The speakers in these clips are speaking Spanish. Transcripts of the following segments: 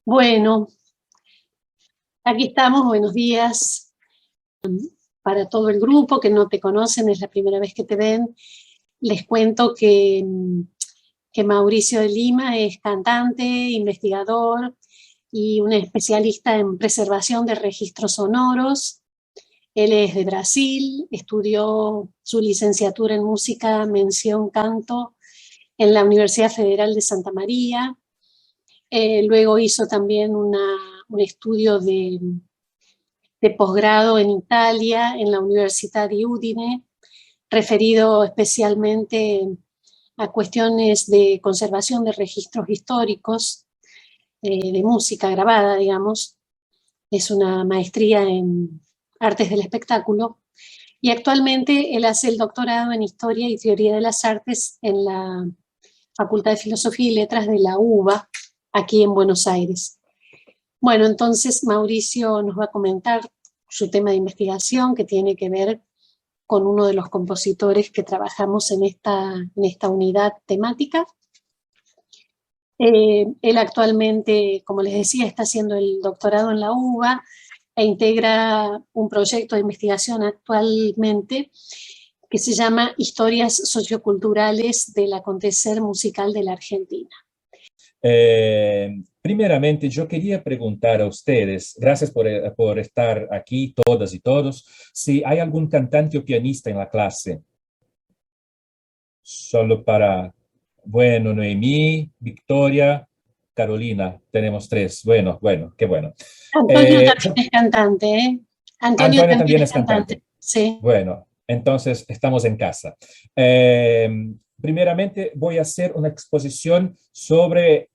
Bueno, aquí estamos, buenos días para todo el grupo que no te conocen, es la primera vez que te ven. Les cuento que Mauricio de Lima es cantante, investigador y un especialista en preservación de registros sonoros. Él es de Brasil, estudió su licenciatura en música, mención canto, en la Universidad Federal de Santa María. Luego hizo también un estudio de posgrado en Italia, en la Universidad de Udine, referido especialmente a cuestiones de conservación de registros históricos, de música grabada, digamos. Es una maestría en artes del espectáculo. Y actualmente él hace el doctorado en Historia y Teoría de las Artes en la Facultad de Filosofía y Letras de la UBA, aquí en Buenos Aires. Bueno, entonces Mauricio nos va a comentar su tema de investigación que tiene que ver con uno de los compositores que trabajamos en esta unidad temática. Él actualmente, como les decía, está haciendo el doctorado en la UBA e integra un proyecto de investigación actualmente que se llama Historias Socioculturales del Acontecer Musical de la Argentina. Primeramente, yo quería preguntar a ustedes, gracias por estar aquí, todas y todos, si hay algún cantante o pianista en la clase. Solo para, bueno, Noemí, Victoria, Carolina, tenemos tres. Bueno, qué bueno. Antonio también es cantante, ¿eh? Antonio también es cantante. Sí. Bueno, entonces estamos en casa. Primeramente voy a hacer una exposición sobre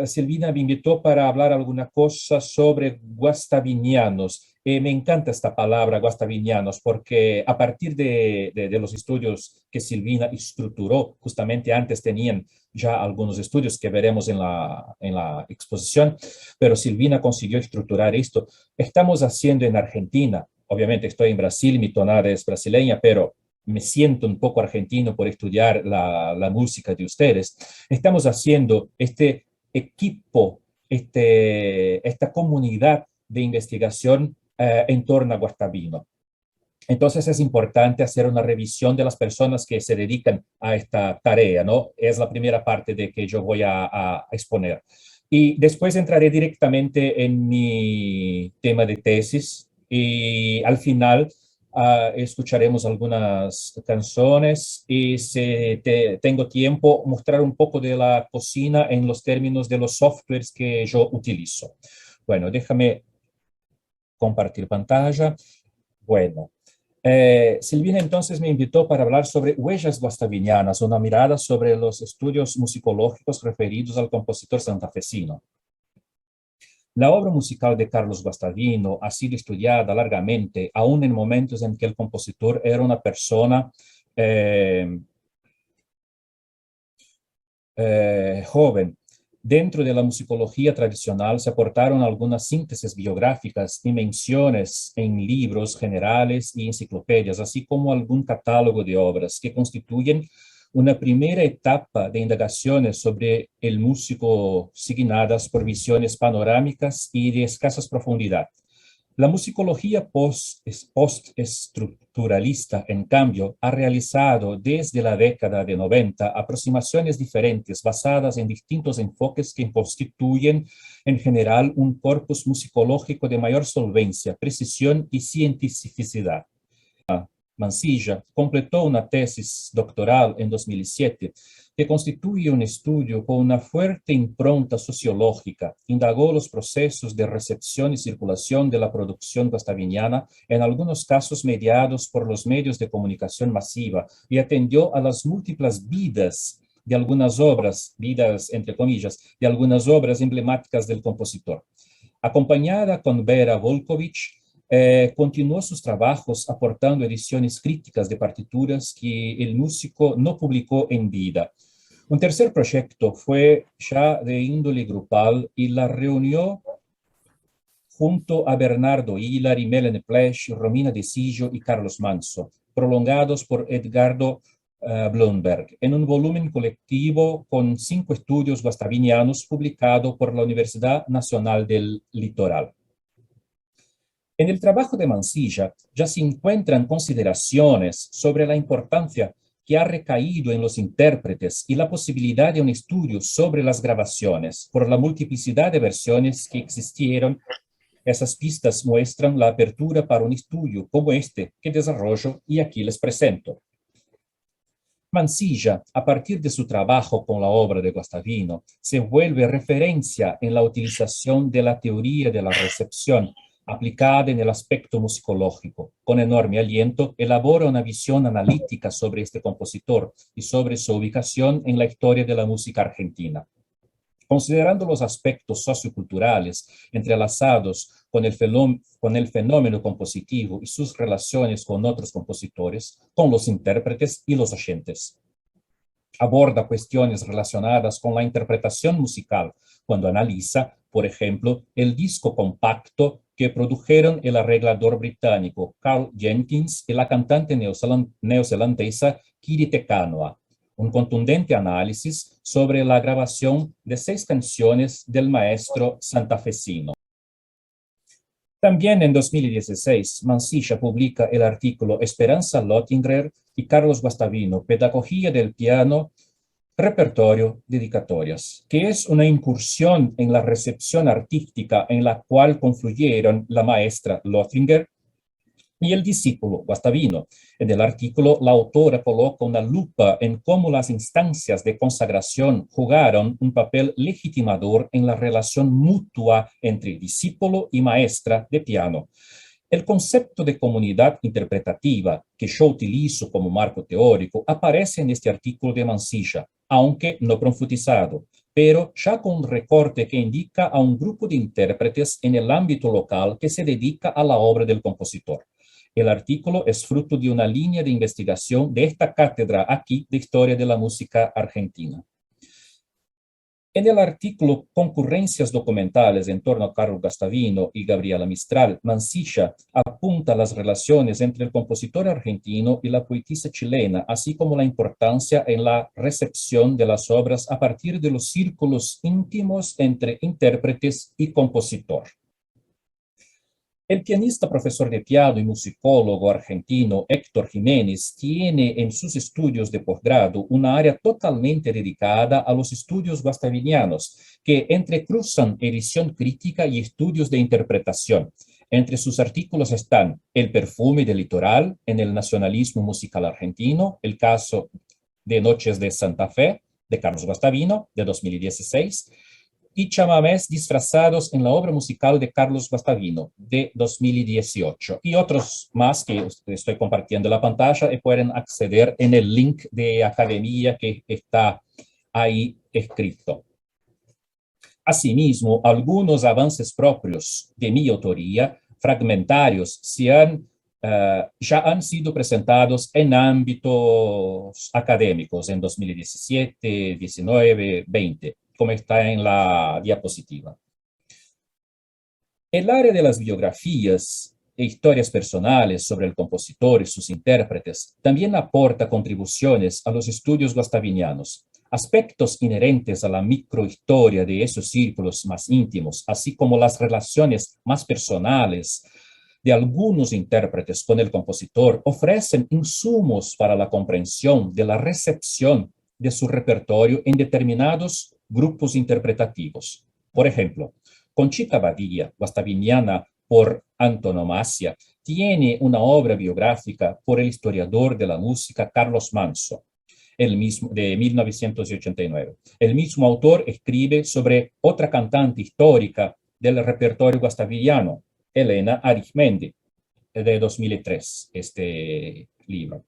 Silvina me invitó para hablar alguna cosa sobre guastavinianos. Me encanta esta palabra, guastavinianos, porque a partir de los estudios que Silvina estructuró, justamente antes tenían ya algunos estudios que veremos en la exposición, pero Silvina consiguió estructurar esto. Estamos haciendo en Argentina, obviamente estoy en Brasil, mi tonada es brasileña, pero me siento un poco argentino por estudiar la música de ustedes. Estamos haciendo este equipo, esta comunidad de investigación en torno a Guastavino. Entonces es importante hacer una revisión de las personas que se dedican a esta tarea, ¿no? Es la primera parte de que yo voy a exponer. Y después entraré directamente en mi tema de tesis y al final escucharemos algunas canciones y si tengo tiempo mostrar un poco de la cocina en los términos de los softwares que yo utilizo. Bueno, déjame compartir pantalla. Bueno, Silvina entonces me invitó para hablar sobre Huellas Guastavinianas, una mirada sobre los estudios musicológicos referidos al compositor santafesino. La obra musical de Carlos Guastavino ha sido estudiada largamente, aún en momentos en que el compositor era una persona joven. Dentro de la musicología tradicional se aportaron algunas síntesis biográficas y menciones en libros generales y enciclopedias, así como algún catálogo de obras que constituyen una primera etapa de indagaciones sobre el músico signadas por visiones panorámicas y de escasa profundidad. La musicología postestructuralista, en cambio, ha realizado desde la década de 90 aproximaciones diferentes basadas en distintos enfoques que constituyen en general un corpus musicológico de mayor solvencia, precisión y cientificidad. Mansilla completó una tesis doctoral en 2007 que constituye un estudio con una fuerte impronta sociológica. Indagó los procesos de recepción y circulación de la producción guastaviniana, en algunos casos mediados por los medios de comunicación masiva, y atendió a las múltiples vidas de algunas obras, vidas entre comillas, de algunas obras emblemáticas del compositor. Acompañada con Vera Volkovich, continuó sus trabajos aportando ediciones críticas de partituras que el músico no publicó en vida. Un tercer proyecto fue ya de índole grupal y la reunió junto a Bernardo Hilary, Melanie Plesch, Romina De Sillo y Carlos Manso, prolongados por Edgardo Bloomberg, en un volumen colectivo con 5 estudios guastavinianos publicado por la Universidad Nacional del Litoral. En el trabajo de Mansilla ya se encuentran consideraciones sobre la importancia que ha recaído en los intérpretes y la posibilidad de un estudio sobre las grabaciones por la multiplicidad de versiones que existieron. Esas pistas muestran la apertura para un estudio como este que desarrollo y aquí les presento. Mansilla, a partir de su trabajo con la obra de Guastavino, se vuelve referencia en la utilización de la teoría de la recepción aplicada en el aspecto musicológico. Con enorme aliento, elabora una visión analítica sobre este compositor y sobre su ubicación en la historia de la música argentina. Considerando los aspectos socioculturales entrelazados con el fenómeno compositivo y sus relaciones con otros compositores, con los intérpretes y los oyentes. Aborda cuestiones relacionadas con la interpretación musical, cuando analiza, por ejemplo, el disco compacto que produjeron el arreglador británico Carl Jenkins y la cantante neozelandesa Kiri Te Kanoa, un contundente análisis sobre la grabación de 6 canciones del maestro santafesino. También en 2016, Mansilla publica el artículo Esperanza Lottinger y Carlos Guastavino, Pedagogía del piano, repertorio, dedicatorias, que es una incursión en la recepción artística en la cual confluyeron la maestra Lottinger y el discípulo Guastavino. En el artículo, la autora coloca una lupa en cómo las instancias de consagración jugaron un papel legitimador en la relación mutua entre discípulo y maestra de piano. El concepto de comunidad interpretativa que yo utilizo como marco teórico aparece en este artículo de Mansilla, aunque no profundizado, pero ya con un recorte que indica a un grupo de intérpretes en el ámbito local que se dedica a la obra del compositor. El artículo es fruto de una línea de investigación de esta cátedra aquí de Historia de la Música Argentina. En el artículo Concurrencias documentales en torno a Carlos Guastavino y Gabriela Mistral, Mansilla apunta a las relaciones entre el compositor argentino y la poetisa chilena, así como la importancia en la recepción de las obras a partir de los círculos íntimos entre intérpretes y compositor. El pianista, profesor de piano y musicólogo argentino Héctor Jiménez tiene en sus estudios de posgrado una área totalmente dedicada a los estudios guastavinianos, que entrecruzan edición crítica y estudios de interpretación. Entre sus artículos están El perfume del litoral en el nacionalismo musical argentino, el caso de Noches de Santa Fe, de Carlos Guastavino, de 2016, y Chamamés disfrazados en la obra musical de Carlos Guastavino, de 2018. Y otros más que estoy compartiendo en la pantalla y pueden acceder en el link de academia que está ahí escrito. Asimismo, algunos avances propios de mi autoría, fragmentarios, ya han sido presentados en ámbitos académicos en 2017, 19, 20. Como está en la diapositiva. El área de las biografías e historias personales sobre el compositor y sus intérpretes también aporta contribuciones a los estudios guastavinianos, aspectos inherentes a la microhistoria de esos círculos más íntimos, así como las relaciones más personales de algunos intérpretes con el compositor, ofrecen insumos para la comprensión de la recepción de su repertorio en determinados grupos interpretativos. Por ejemplo, Conchita Badía, guastaviniana por antonomasia, tiene una obra biográfica por el historiador de la música Carlos Manso, de 1989. El mismo autor escribe sobre otra cantante histórica del repertorio guastaviniano, Elena Arizmendi, de 2003, este libro.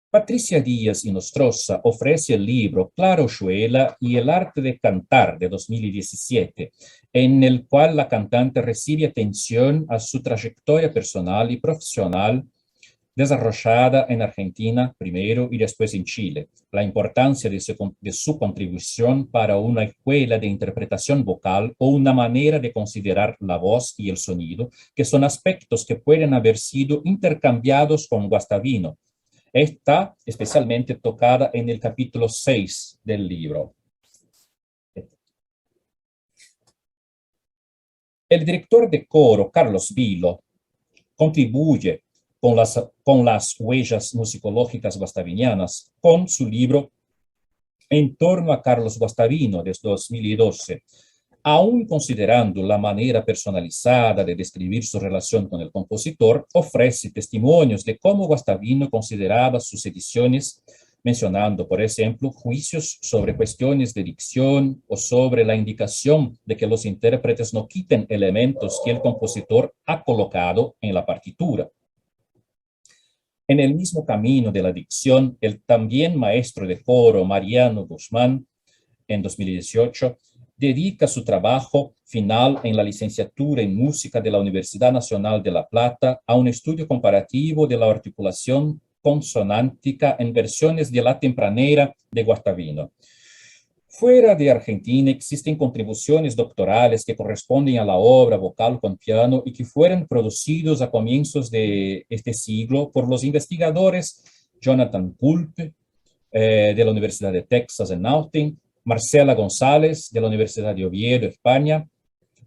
Patricia Díaz Inostroza ofrece el libro Claro Schuela y el arte de cantar de 2017, en el cual la cantante recibe atención a su trayectoria personal y profesional desarrollada en Argentina primero y después en Chile, la importancia de su contribución para una escuela de interpretación vocal o una manera de considerar la voz y el sonido, que son aspectos que pueden haber sido intercambiados con Guastavino, está especialmente tocada en el capítulo 6 del libro. El director de coro, Carlos Vilo, contribuye con las huellas musicológicas guastavinianas con su libro En torno a Carlos Guastavino, de 2012, aún considerando la manera personalizada de describir su relación con el compositor, ofrece testimonios de cómo Guastavino consideraba sus ediciones, mencionando, por ejemplo, juicios sobre cuestiones de dicción o sobre la indicación de que los intérpretes no quiten elementos que el compositor ha colocado en la partitura. En el mismo camino de la dicción, el también maestro de coro Mariano Guzmán, en 2018, dedica su trabajo final en la licenciatura en música de la Universidad Nacional de La Plata a un estudio comparativo de la articulación consonántica en versiones de la tempranera de Guastavino. Fuera de Argentina existen contribuciones doctorales que corresponden a la obra vocal con piano y que fueron producidos a comienzos de este siglo por los investigadores Jonathan Pulpe, de la Universidad de Texas en Austin, Marcela González, de la Universidad de Oviedo, España,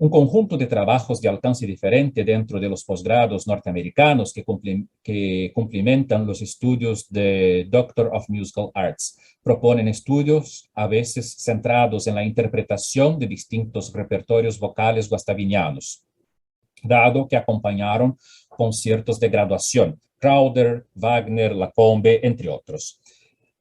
un conjunto de trabajos de alcance diferente dentro de los posgrados norteamericanos que complementan los estudios de Doctor of Musical Arts. Proponen estudios a veces centrados en la interpretación de distintos repertorios vocales guastavinianos, dado que acompañaron conciertos de graduación, Crowder, Wagner, Lacombe, entre otros.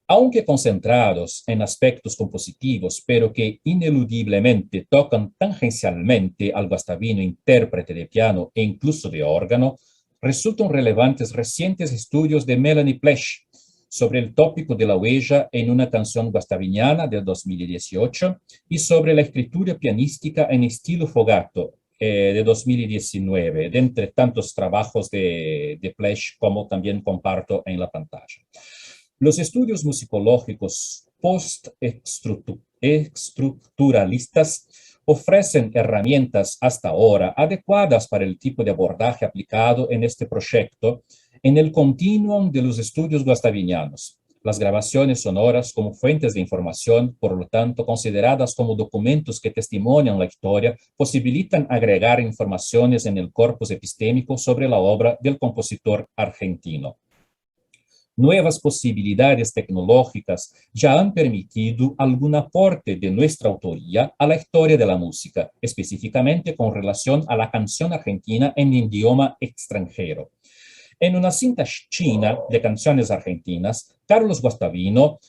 Aunque concentrados en aspectos compositivos, pero que ineludiblemente tocan tangencialmente al guastavino intérprete de piano e incluso de órgano, resultan relevantes recientes estudios de Melanie Plesch sobre el tópico de la huella en una canción guastaviniana de 2018 y sobre la escritura pianística en estilo fogato de 2019, de entre tantos trabajos de Plesch como también comparto en la pantalla. Los estudios musicológicos post-estructuralistas ofrecen herramientas hasta ahora adecuadas para el tipo de abordaje aplicado en este proyecto en el continuum de los estudios guastavinianos. Las grabaciones sonoras como fuentes de información, por lo tanto, consideradas como documentos que testimonian la historia, posibilitan agregar informaciones en el corpus epistémico sobre la obra del compositor argentino. Nuevas posibilidades tecnológicas ya han permitido algún aporte de nuestra autoría a la historia de la música, específicamente con relación a la canción argentina en idioma extranjero. En una cinta china de canciones argentinas, Carlos Guastavino,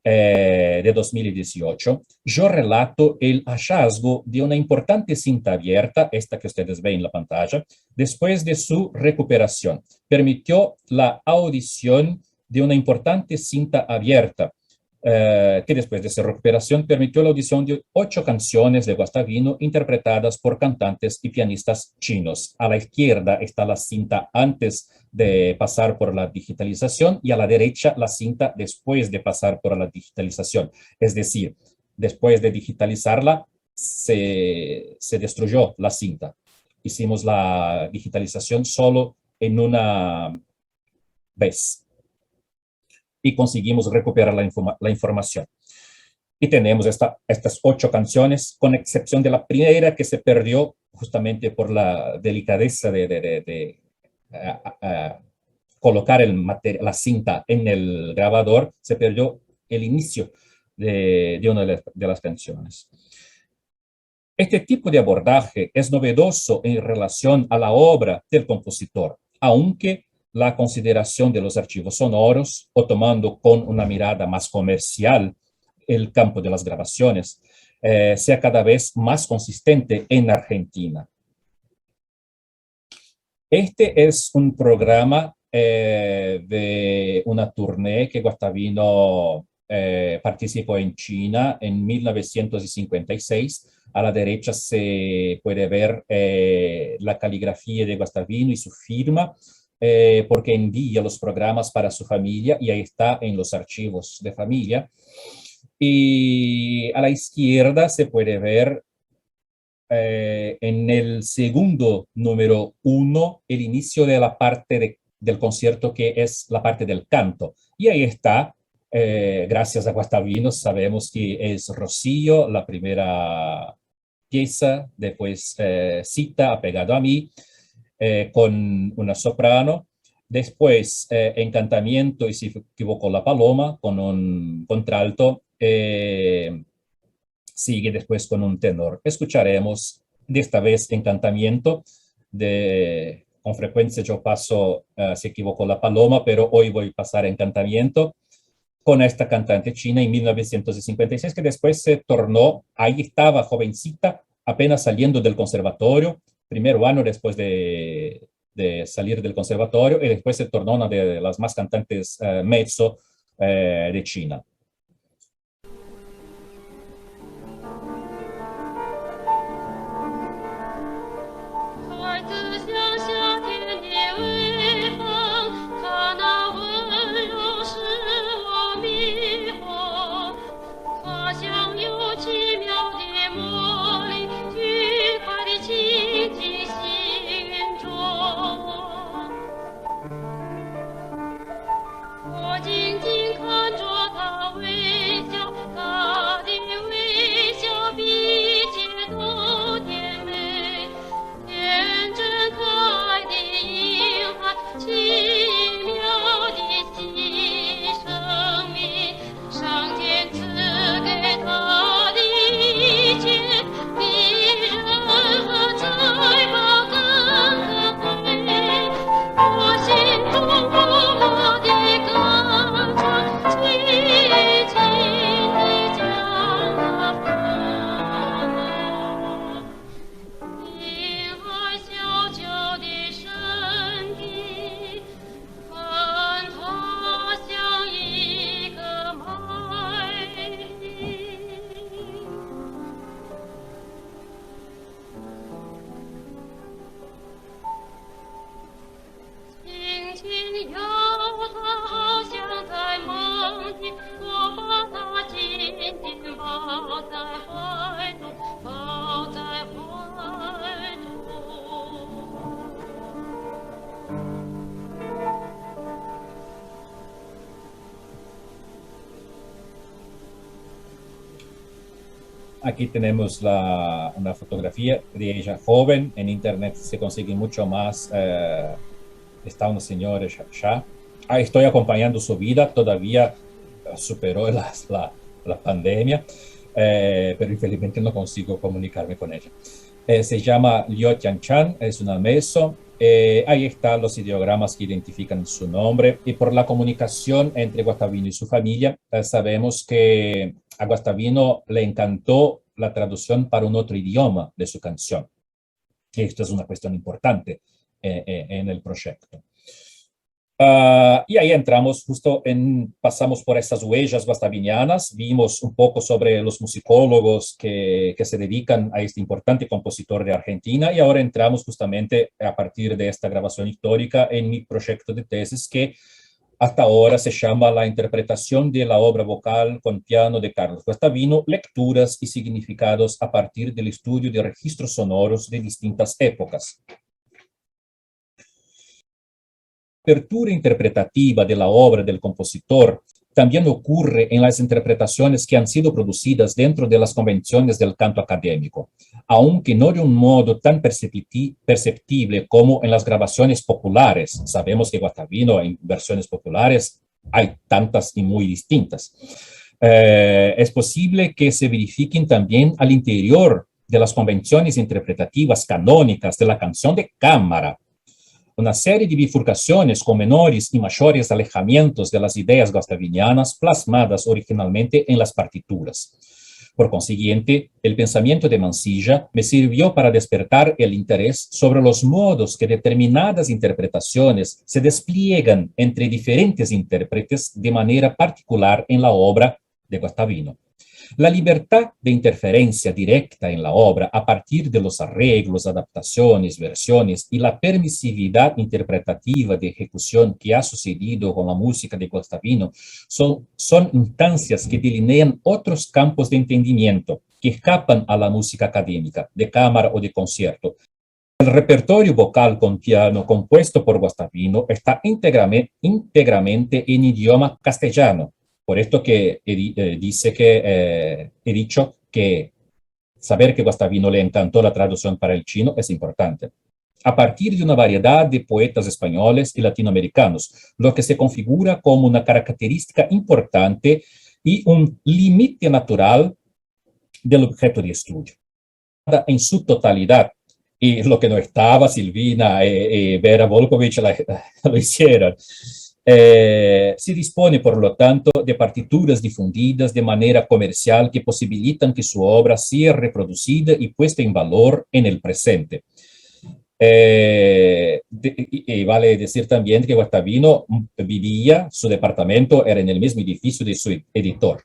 de 2018, yo relato el hallazgo de una importante cinta abierta, esta que ustedes ven en la pantalla, después de su recuperación. Permitió la audición de una importante cinta abierta, que después de su recuperación permitió la audición de 8 canciones de Guastavino interpretadas por cantantes y pianistas chinos. A la izquierda está la cinta antes de pasar por la digitalización y a la derecha la cinta después de pasar por la digitalización. Es decir, después de digitalizarla, se destruyó la cinta. Hicimos la digitalización solo en una vez y conseguimos recuperar la información. Y tenemos estas 8 canciones, con excepción de la primera que se perdió justamente por la delicadeza de colocar la cinta en el grabador, se perdió el inicio de una de las canciones. Este tipo de abordaje es novedoso en relación a la obra del compositor, aunque la consideración de los archivos sonoros, o tomando con una mirada más comercial el campo de las grabaciones, sea cada vez más consistente en Argentina. Este es un programa de una tournée que Guastavino participó en China en 1956. A la derecha se puede ver la caligrafía de Guastavino y su firma, porque envía los programas para su familia y ahí está en los archivos de familia. Y a la izquierda se puede ver en el segundo número 1 el inicio de la parte del concierto que es la parte del canto. Y ahí está, gracias a Guastavinos, sabemos que es Rocío, la primera pieza, después Cita, Apegado a mí, con una soprano, después Encantamiento y Si equivoco la paloma, con un contralto, sigue después con un tenor. Escucharemos de esta vez Encantamiento, con frecuencia yo paso Si equivoco la paloma, pero hoy voy a pasar Encantamiento con esta cantante china en 1956, que después se tornó, ahí estaba jovencita, apenas saliendo del conservatorio, primero año después de salir del conservatorio, y después se tornó una de las más cantantes mezzo de China. Aquí tenemos una fotografía de ella joven. En internet se consigue mucho más. Está una señora ya. Estoy acompañando su vida. Todavía superó la pandemia, pero infelizmente no consigo comunicarme con ella. Se llama Liu Tianchan, es una mezzo. Ahí están los ideogramas que identifican su nombre. Y por la comunicación entre Guastavino y su familia, sabemos que a Guastavino le encantó la traducción para un otro idioma de su canción. Esto es una cuestión importante en el proyecto. Y ahí entramos pasamos por estas huellas guastavinianas, vimos un poco sobre los musicólogos que se dedican a este importante compositor de Argentina, y ahora entramos justamente a partir de esta grabación histórica en mi proyecto de tesis, que hasta ahora se llama La interpretación de la obra vocal con piano de Carlos Guastavino, lecturas y significados a partir del estudio de registros sonoros de distintas épocas. La apertura interpretativa de la obra del compositor también ocurre en las interpretaciones que han sido producidas dentro de las convenciones del canto académico, aunque no de un modo tan perceptible como en las grabaciones populares. Sabemos que Guastavino en versiones populares hay tantas y muy distintas. Es posible que se verifiquen también al interior de las convenciones interpretativas canónicas de la canción de cámara, una serie de bifurcaciones con menores y mayores alejamientos de las ideas guastavinianas plasmadas originalmente en las partituras. Por consiguiente, el pensamiento de Mansilla me sirvió para despertar el interés sobre los modos que determinadas interpretaciones se despliegan entre diferentes intérpretes de manera particular en la obra de Guastavino. La libertad de interferencia directa en la obra a partir de los arreglos, adaptaciones, versiones y la permisividad interpretativa de ejecución que ha sucedido con la música de Guastavino son instancias que delinean otros campos de entendimiento que escapan a la música académica, de cámara o de concierto, El repertorio vocal con piano compuesto por Guastavino está íntegramente en idioma castellano. Por esto que he dicho que saber que Guastavino le encantó la traducción para el chino es importante. A partir de una variedad de poetas españoles y latinoamericanos, lo que se configura como una característica importante y un límite natural del objeto de estudio. En su totalidad, y lo que no estaba, Silvina y Vera Volkovich lo hicieron. Se dispone, por lo tanto, de partituras difundidas de manera comercial que posibilitan que su obra sea reproducida y puesta en valor en el presente. Y vale decir también que Guastavino vivía, su departamento era en el mismo edificio de su editor.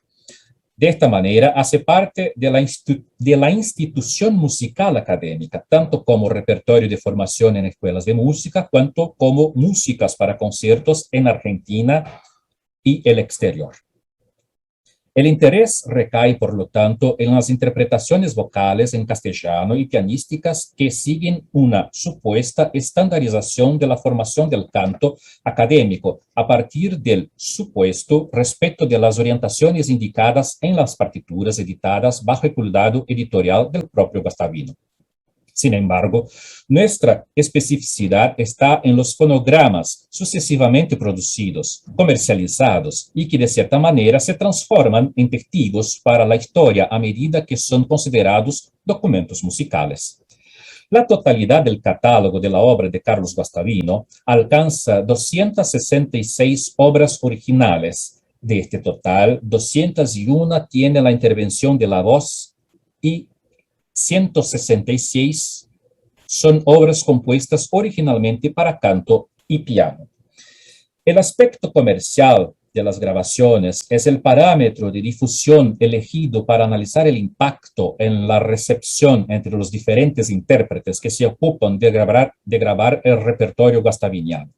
De esta manera, hace parte de la institución musical académica, tanto como repertorio de formación en escuelas de música, cuanto como músicas para conciertos en Argentina y el exterior. El interés recae, por lo tanto, en las interpretaciones vocales en castellano y pianísticas que siguen una supuesta estandarización de la formación del canto académico a partir del supuesto respeto de las orientaciones indicadas en las partituras editadas bajo el cuidado editorial del propio Guastavino. Sin embargo, nuestra especificidad está en los fonogramas sucesivamente producidos, comercializados y que de cierta manera se transforman en testigos para la historia a medida que son considerados documentos musicales. La totalidad del catálogo de la obra de Carlos Guastavino alcanza 266 obras originales. De este total, 201 tiene la intervención de la voz y 166 son obras compuestas originalmente para canto y piano. El aspecto comercial de las grabaciones es el parámetro de difusión elegido para analizar el impacto en la recepción entre los diferentes intérpretes que se ocupan de grabar el repertorio guastaviniano.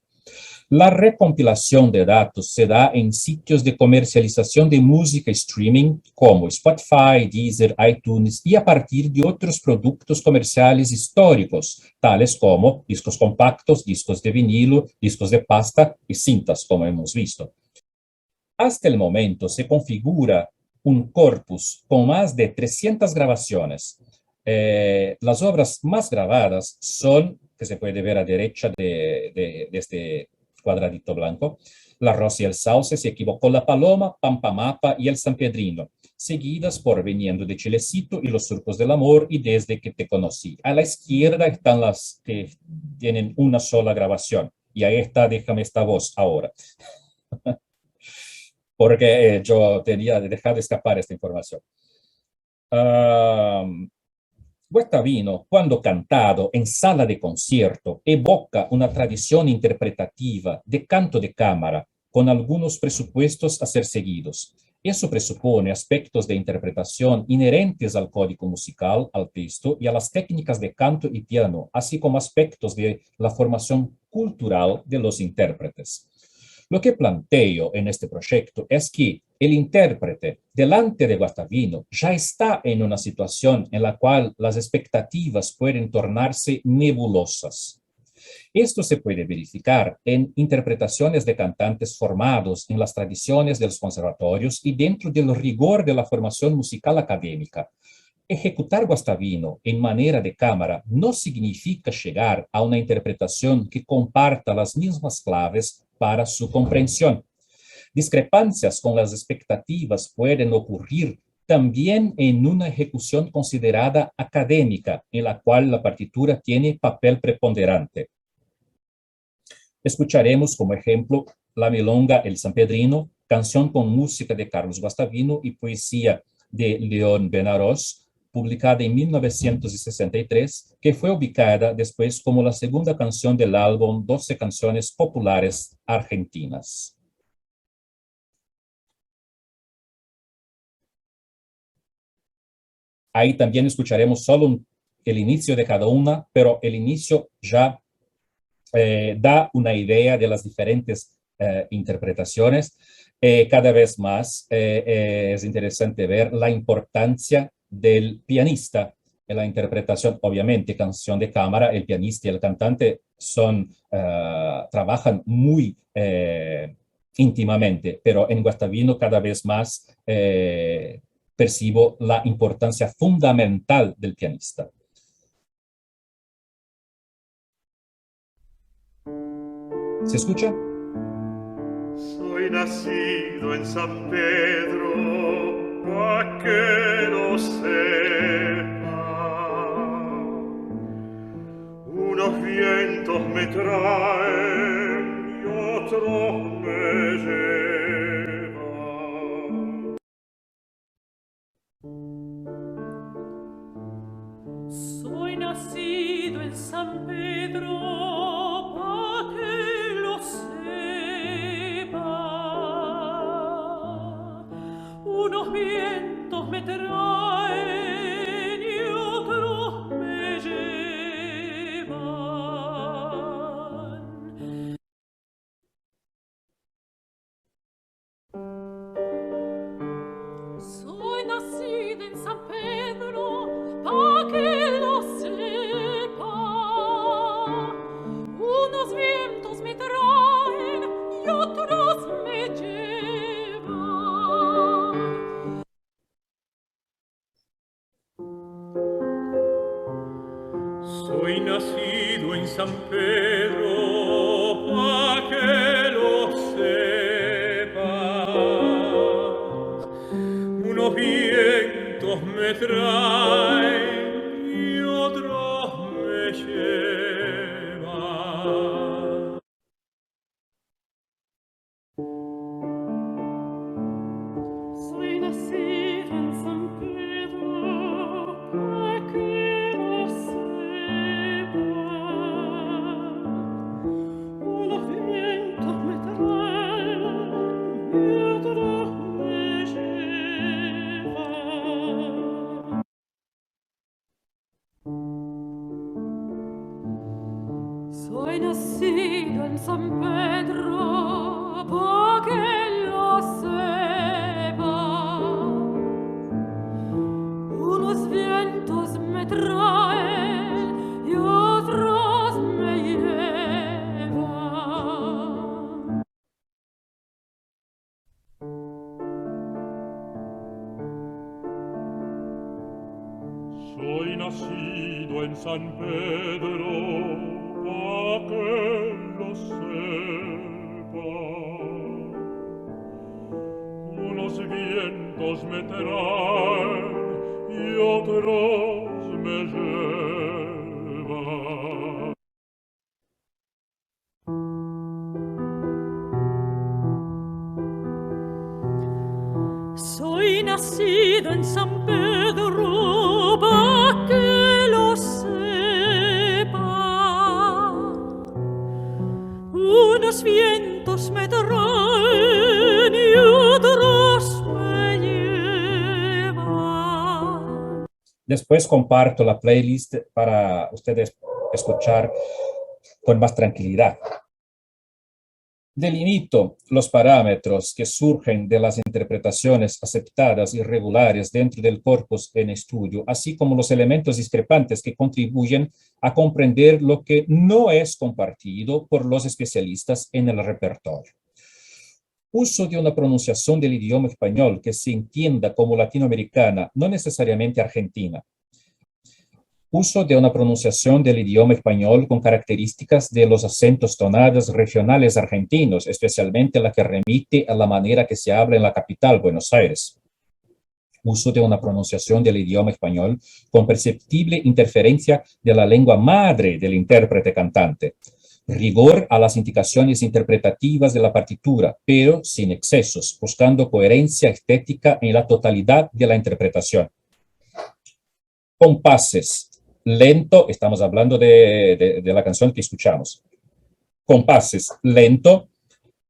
La recompilación de datos se da en sitios de comercialización de música streaming como Spotify, Deezer, iTunes y a partir de otros productos comerciales históricos, tales como discos compactos, discos de vinilo, discos de pasta y cintas, como hemos visto. Hasta el momento se configura un corpus con más de 300 grabaciones. Las obras más grabadas son, que se puede ver a derecha de este cuadradito blanco, La Rosa y el Sauce, Se equivocó la Paloma, Pampamapa y El San Pedrino, seguidas por Viniendo de Chilecito y Los Surcos del Amor y Desde que te conocí. A la izquierda están las que tienen una sola grabación. Y ahí está, déjame esta voz ahora. Porque yo tenía dejado escapar esta información. Guastavino, cuando cantado en sala de concierto, evoca una tradición interpretativa de canto de cámara con algunos presupuestos a ser seguidos. Eso presupone aspectos de interpretación inherentes al código musical, al texto y a las técnicas de canto y piano, así como aspectos de la formación cultural de los intérpretes. Lo que planteo en este proyecto es que el intérprete delante de Guastavino ya está en una situación en la cual las expectativas pueden tornarse nebulosas. Esto se puede verificar en interpretaciones de cantantes formados en las tradiciones de los conservatorios y dentro del rigor de la formación musical académica. Ejecutar Guastavino en manera de cámara no significa llegar a una interpretación que comparta las mismas claves para su comprensión. Discrepancias con las expectativas pueden ocurrir también en una ejecución considerada académica, en la cual la partitura tiene papel preponderante. Escucharemos como ejemplo la milonga El San Pedrino, canción con música de Carlos Guastavino y poesía de León Benarós, publicada en 1963, que fue ubicada después como la segunda canción del álbum 12 canciones populares argentinas. Ahí también escucharemos solo el inicio de cada una, pero el inicio ya da una idea de las diferentes interpretaciones. Cada vez más es interesante ver la importancia del pianista En la interpretación, obviamente, canción de cámara, el pianista y el cantante trabajan muy íntimamente, pero en Guastavino cada vez más percibo la importancia fundamental del pianista. ¿Se escucha? Soy nacido en San Pedro, pa' que lo sepa. Unos vientos me traen y otros me llevan. Soy nacido en San Pedro, pa' que lo sepa. Unos vientos me traen y otros me llevan. Soy nacido en San Pedro, pa' que lo sepa. Unos vientos me traen y otros me llevan. Soy nacido en San Pedro, pa' que lo sepa. Unos vientos me traen y otros me llevan. Soy nacido en San Pedro, pa' que lo sepa. Unos vientos me traen y otros me llevan. Soy nacido en San Pedro, pa' que lo sepa. Unos vientos me traen y otros me llevan. Soy nacido en San Pedro, pa' que lo sepa. Unos vientos me traen y otros me llevan. Soy nacido en San Pedro, pa' que lo sepa. Unos vientos me traen y otros me llevan. Después comparto la playlist para ustedes escuchar con más tranquilidad. Delimito los parámetros que surgen de las interpretaciones aceptadas y regulares dentro del corpus en estudio, así como los elementos discrepantes que contribuyen a comprender lo que no es compartido por los especialistas en el repertorio. Uso de una pronunciación del idioma español que se entienda como latinoamericana, no necesariamente argentina. Uso de una pronunciación del idioma español con características de los acentos tonados regionales argentinos, especialmente la que remite a la manera que se habla en la capital, Buenos Aires. Uso de una pronunciación del idioma español con perceptible interferencia de la lengua madre del intérprete cantante. Rigor a las indicaciones interpretativas de la partitura, pero sin excesos, buscando coherencia estética en la totalidad de la interpretación. Compases. Lento, estamos hablando de la canción que escuchamos. Compases, lento,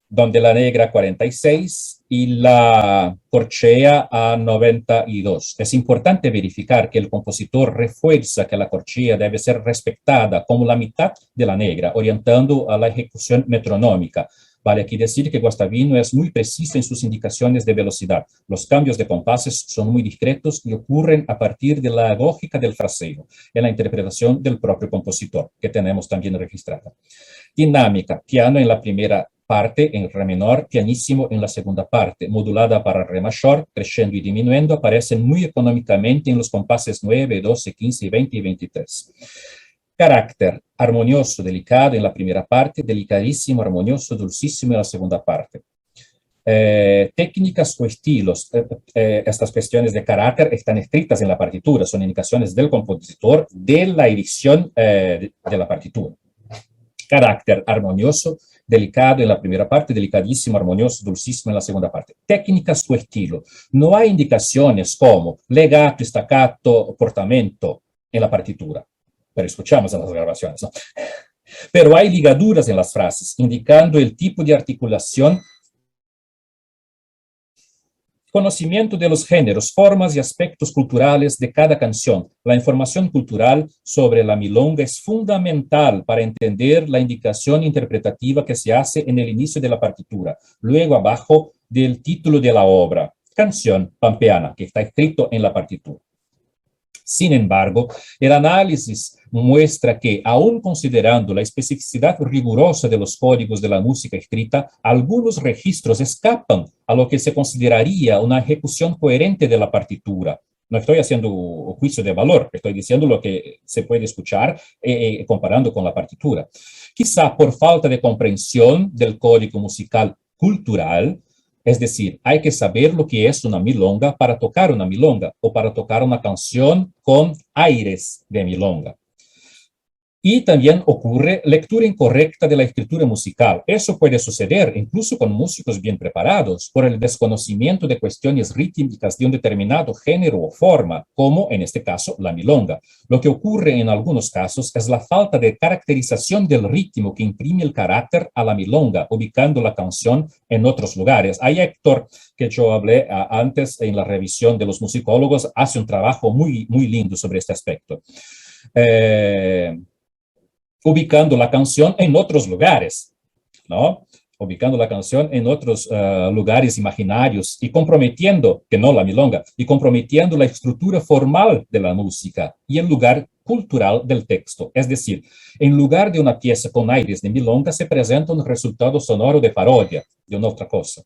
donde la negra 46 y la corchea a 92. Es importante verificar que el compositor refuerza que la corchea debe ser respetada como la mitad de la negra, orientando a la ejecución metronómica. Vale aquí decir que Guastavino es muy precisa en sus indicaciones de velocidad. Los cambios de compases son muy discretos y ocurren a partir de la lógica del fraseo, en la interpretación del propio compositor, que tenemos también registrada. Dinámica, piano en la primera parte en re menor, pianissimo en la segunda parte, modulada para re mayor, crescendo y disminuyendo, aparecen muy económicamente en los compases 9, 12, 15, 20 y 23. Carácter, armonioso, delicado en la primera parte, delicadísimo, armonioso, dulcísimo en la segunda parte. Técnicas o estilos, estas cuestiones de carácter están escritas en la partitura, son indicaciones del compositor de la edición de la partitura. Carácter, armonioso, delicado en la primera parte, delicadísimo, armonioso, dulcísimo en la segunda parte. Técnicas o estilo. No hay indicaciones como legato, staccato, portamento en la partitura, pero escuchamos en las grabaciones, ¿no? Pero hay ligaduras en las frases, indicando el tipo de articulación. Conocimiento de los géneros, formas y aspectos culturales de cada canción. La información cultural sobre la milonga es fundamental para entender la indicación interpretativa que se hace en el inicio de la partitura, luego abajo del título de la obra, canción pampeana, que está escrito en la partitura. Sin embargo, el análisis muestra que, aun considerando la especificidad rigurosa de los códigos de la música escrita, algunos registros escapan a lo que se consideraría una ejecución coherente de la partitura. No estoy haciendo juicio de valor, estoy diciendo lo que se puede escuchar comparando con la partitura. Quizá por falta de comprensión del código musical cultural, es decir, hay que saber lo que es una milonga para tocar una milonga o para tocar una canción con aires de milonga. Y también ocurre lectura incorrecta de la escritura musical. Eso puede suceder incluso con músicos bien preparados por el desconocimiento de cuestiones rítmicas de un determinado género o forma, como en este caso la milonga. Lo que ocurre en algunos casos es la falta de caracterización del ritmo que imprime el carácter a la milonga, ubicando la canción en otros lugares. Ahí Héctor, que yo hablé antes en la revisión de los musicólogos, hace un trabajo muy lindo sobre este aspecto. Ubicando la canción en otros lugares, ¿no? Ubicando la canción en otros lugares imaginarios y comprometiendo, que no la milonga, y comprometiendo la estructura formal de la música y el lugar cultural del texto. Es decir, en lugar de una pieza con aires de milonga, se presenta un resultado sonoro de parodia, de una otra cosa.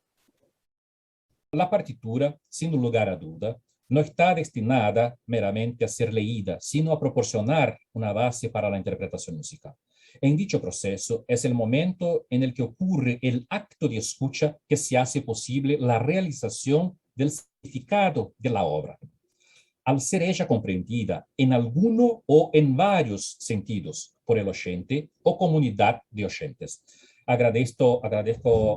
La partitura, sin lugar a duda, no está destinada meramente a ser leída, sino a proporcionar una base para la interpretación musical. En dicho proceso es el momento en el que ocurre el acto de escucha que se hace posible la realización del significado de la obra. Al ser ella comprendida en alguno o en varios sentidos por el oyente o comunidad de oyentes. Agradezco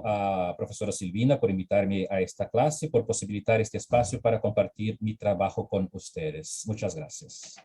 a profesora Silvina por invitarme a esta clase, por posibilitar este espacio para compartir mi trabajo con ustedes. Muchas gracias.